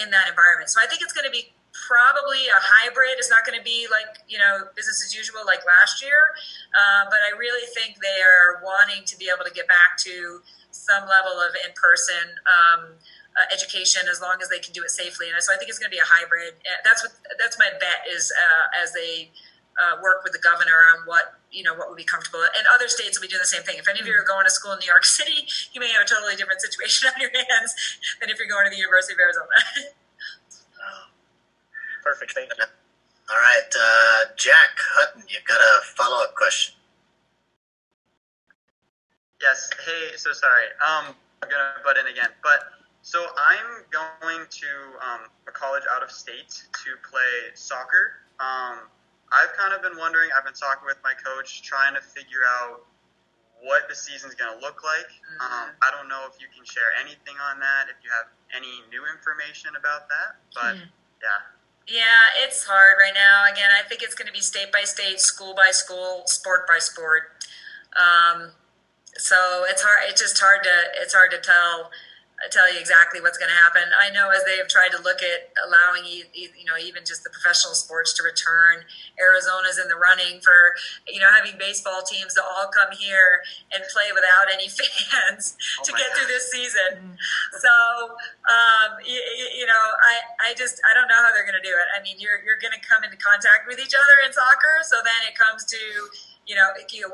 in that environment. So I think it's going to be probably a hybrid. It's not going to be like, business as usual like last year. But I really think they are wanting to be able to get back to some level of in-person education, as long as they can do it safely. And so I think it's going to be a hybrid. That's my bet, is as they work with the governor on what would be comfortable. And other states will be doing the same thing. If any of you are going to school in New York City, you may have a totally different situation on your hands than if you're going to the University of Arizona. Perfect, thank you. All right, Jack Hutton, you've got a follow-up question. Yes, hey, so sorry. I'm going to butt in again. But so I'm going to a college out of state to play soccer. I've kind of been wondering, I've been talking with my coach, trying to figure out what the season's going to look like. I don't know if you can share anything on that, if you have any new information about that, but yeah. Yeah, it's hard right now. Again, I think it's going to be state by state, school by school, sport by sport. So it's hard. It's hard to tell you exactly what's going to happen. I know as they've tried to look at allowing even just the professional sports to return, Arizona's in the running for having baseball teams to all come here and play without any fans to get through this season. So I don't know how they're going to do it. I mean, you're going to come into contact with each other in soccer, so then it comes to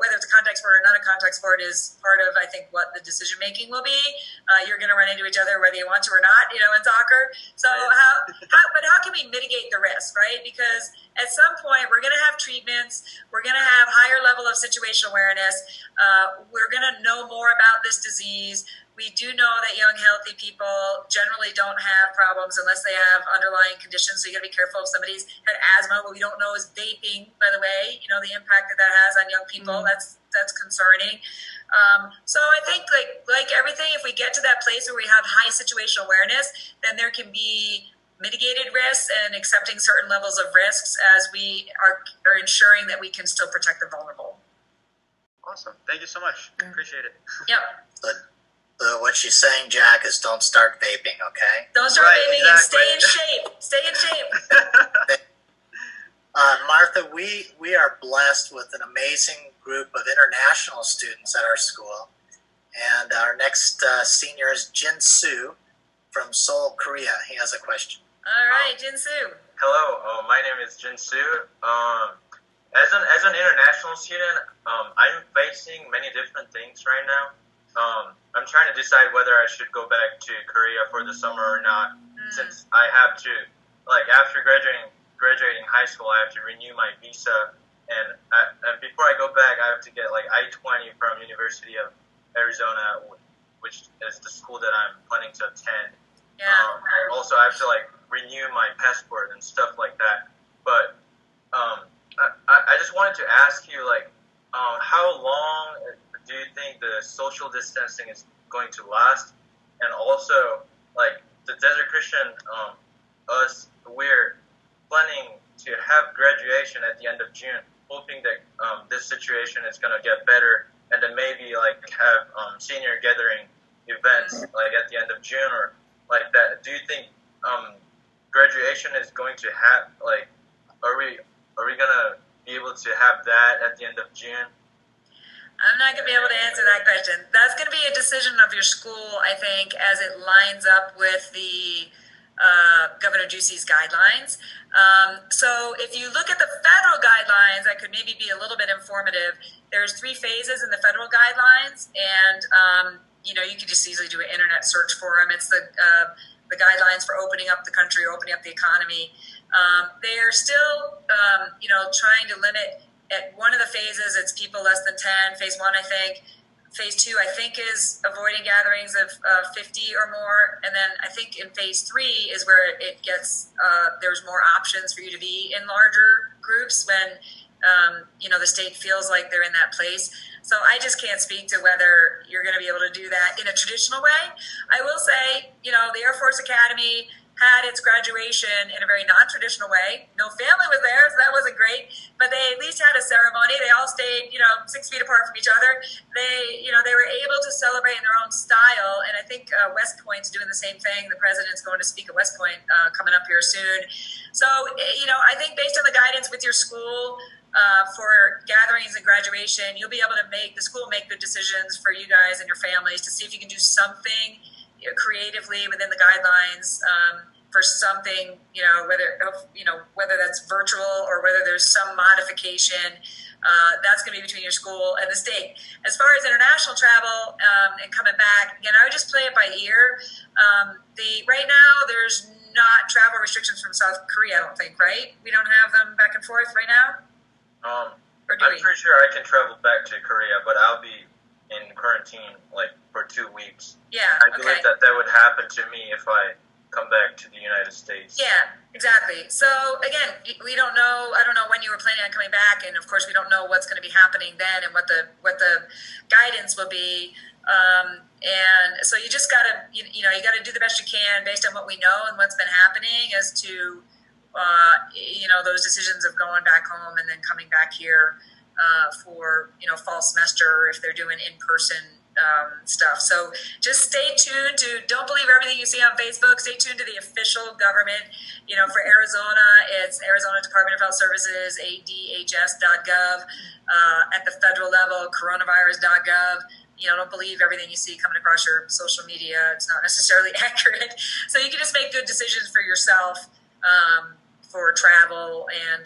whether it's a contact sport or not a contact sport is part of, I think, what the decision making will be. You're going to run into each other whether you want to or not, in soccer. So how can we mitigate the risk, right? Because at some point we're going to have treatments, we're going to have higher level of situational awareness, we're going to know more about this disease. We do know that young, healthy people generally don't have problems unless they have underlying conditions. So you got to be careful if somebody's had asthma. What we don't know is vaping, by the way, the impact that has on young people. That's concerning. So I think like everything, if we get to that place where we have high situational awareness, then there can be mitigated risks and accepting certain levels of risks as we are ensuring that we can still protect the vulnerable. Awesome. Thank you so much. Appreciate it. Yep. What she's saying, Jack, is don't start vaping, okay? Don't start vaping, exactly. And stay in shape. Stay in shape. Martha, we are blessed with an amazing group of international students at our school. And our next senior is Jin Soo from Seoul, Korea. He has a question. All right, Jin Soo. Hello, my name is Jin Soo. as an international student, I'm facing many different things right now. I'm trying to decide whether I should go back to Korea for the summer or not, since I have to, like, after graduating high school, I have to renew my visa, and before I go back, I have to get like I-20 from University of Arizona, which is the school that I'm planning to attend. Yeah. Also, I have to like renew my passport and stuff like that. But I just wanted to ask you, like, how long do you think the social distancing is going to last? And also, like, the Desert Christian, we're planning to have graduation at the end of June, hoping that this situation is going to get better, and then maybe like have senior gathering events like at the end of June or like that. Do you think graduation is going to have, like, are we gonna be able to have that at the end of June? I'm not going to be able to answer that question. That's going to be a decision of your school, I think, as it lines up with the Governor Ducey's guidelines. So if you look at the federal guidelines, that could maybe be a little bit informative. There's 3 phases in the federal guidelines, and you could just easily do an internet search for them. It's the guidelines for opening up the country, opening up the economy. They are still, trying to limit. At one of the phases, it's people less than 10. Phase 1, I think. Phase 2, I think, is avoiding gatherings of 50 or more. And then I think in phase 3 is where it gets, there's more options for you to be in larger groups when, the state feels like they're in that place. So I just can't speak to whether you're going to be able to do that in a traditional way. I will say, the Air Force Academy had its graduation in a very non-traditional way. No family was there, so that wasn't great. But they at least had a ceremony. They all stayed, 6 feet apart from each other. They were able to celebrate in their own style. And I think West Point's doing the same thing. The president's going to speak at West Point coming up here soon. So, I think based on the guidance with your school for gatherings and graduation, you'll be able to the school make good decisions for you guys and your families to see if you can do something creatively within the guidelines for something, whether that's virtual or whether there's some modification. That's going to be between your school and the state. As far as international travel and coming back, again, I would just play it by ear. Right now, there's not travel restrictions from South Korea, I don't think, right? We don't have them back and forth right now? I'm pretty sure I can travel back to Korea, but I'll be in quarantine like for 2 weeks. Yeah, I believe that would happen to me if I come back to the United States. Yeah, exactly. So again, we don't know. I don't know when you were planning on coming back, and of course, we don't know what's going to be happening then and what the guidance will be. And so you just gotta you gotta do the best you can based on what we know and what's been happening as to those decisions of going back home and then coming back here for fall semester if they're doing in-person stuff. So just stay tuned to, don't believe everything you see on Facebook. Stay tuned to the official government. For Arizona, it's Arizona Department of Health Services, adhs.gov. At the federal level, coronavirus.gov. Don't believe everything you see coming across your social media. It's not necessarily accurate. So you can just make good decisions for yourself for travel and,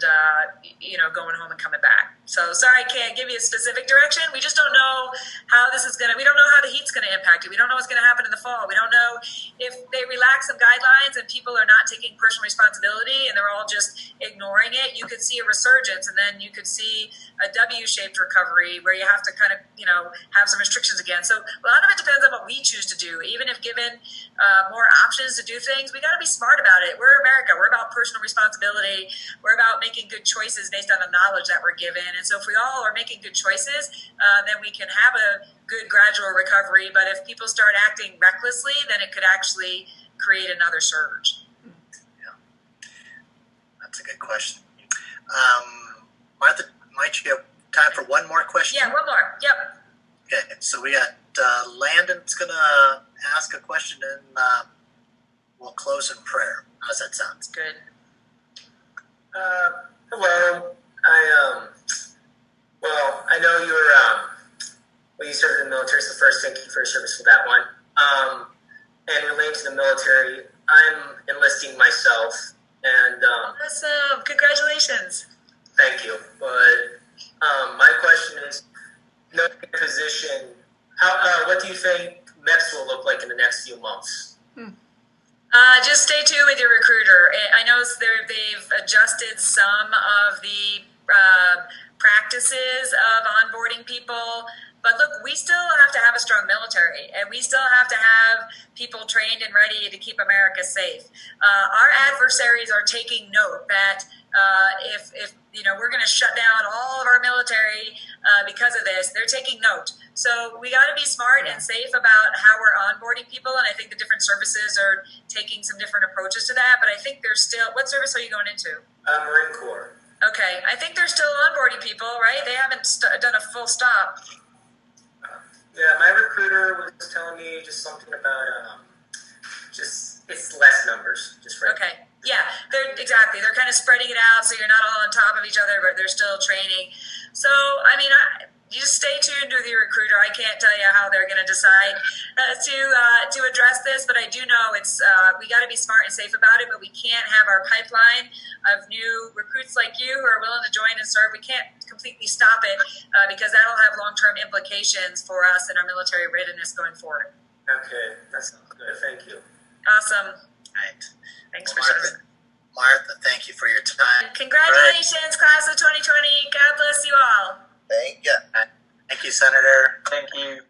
going home and coming back. So sorry, I can't give you a specific direction. We just don't know how this is we don't know how the heat's going to impact you. We don't know what's going to happen in the fall. We don't know if they relax some guidelines and people are not taking personal responsibility and they're all just ignoring it. You could see a resurgence, and then you could see a W-shaped recovery where you have to kind of, have some restrictions again. So a lot of it depends on what we choose to do. Even if given more options to do things, we got to be smart about it. We're America. We're about personal responsibility. We're about making good choices based on the knowledge that we're given. And so if we all are making good choices, then we can have a good gradual recovery. But if people start acting recklessly, then it could actually create another surge. Yeah, that's a good question. Martha, might you have time for one more question? Yeah, one more. Yep. Okay, so we got Landon's going to ask a question, and we'll close in prayer. How's that sound? Good. Hello. I know you were, you served in the military, so first, thank you for your service for that one. And relating to the military, I'm enlisting myself, and awesome. Congratulations. Thank you. But think MEPS will look like in the next few months? Just stay tuned with your recruiter. I know they've adjusted some of the practices of onboarding people, but look, we still have to have a strong military, and we still have to have people trained and ready to keep America safe. Our adversaries are taking note that if we're going to shut down all of our military because of this, they're taking note. So we got to be smart and safe about how we're onboarding people, and I think the different services are taking some different approaches to that. But I think there's still, what service are you going into? Marine Corps. Okay, I think they're still onboarding people, right? They haven't done a full stop. Yeah, my recruiter was telling me just something about it's less numbers, just right. Okay. Yeah, they're kind of spreading it out so you're not all on top of each other, but they're still training. So, I mean, you just stay tuned with your recruiter. I can't tell you how they're going to decide to address this, but I do know it's we got to be smart and safe about it, but we can't have our pipeline of new recruits like you who are willing to join and serve. We can't completely stop it because that'll have long-term implications for us and our military readiness going forward. Okay, that sounds good. Thank you. Awesome. Right. Thanks for sharing. Martha, thank you for your time. Congratulations, class of 2020. God bless you all. Thank you. Thank you, Senator. Thank you.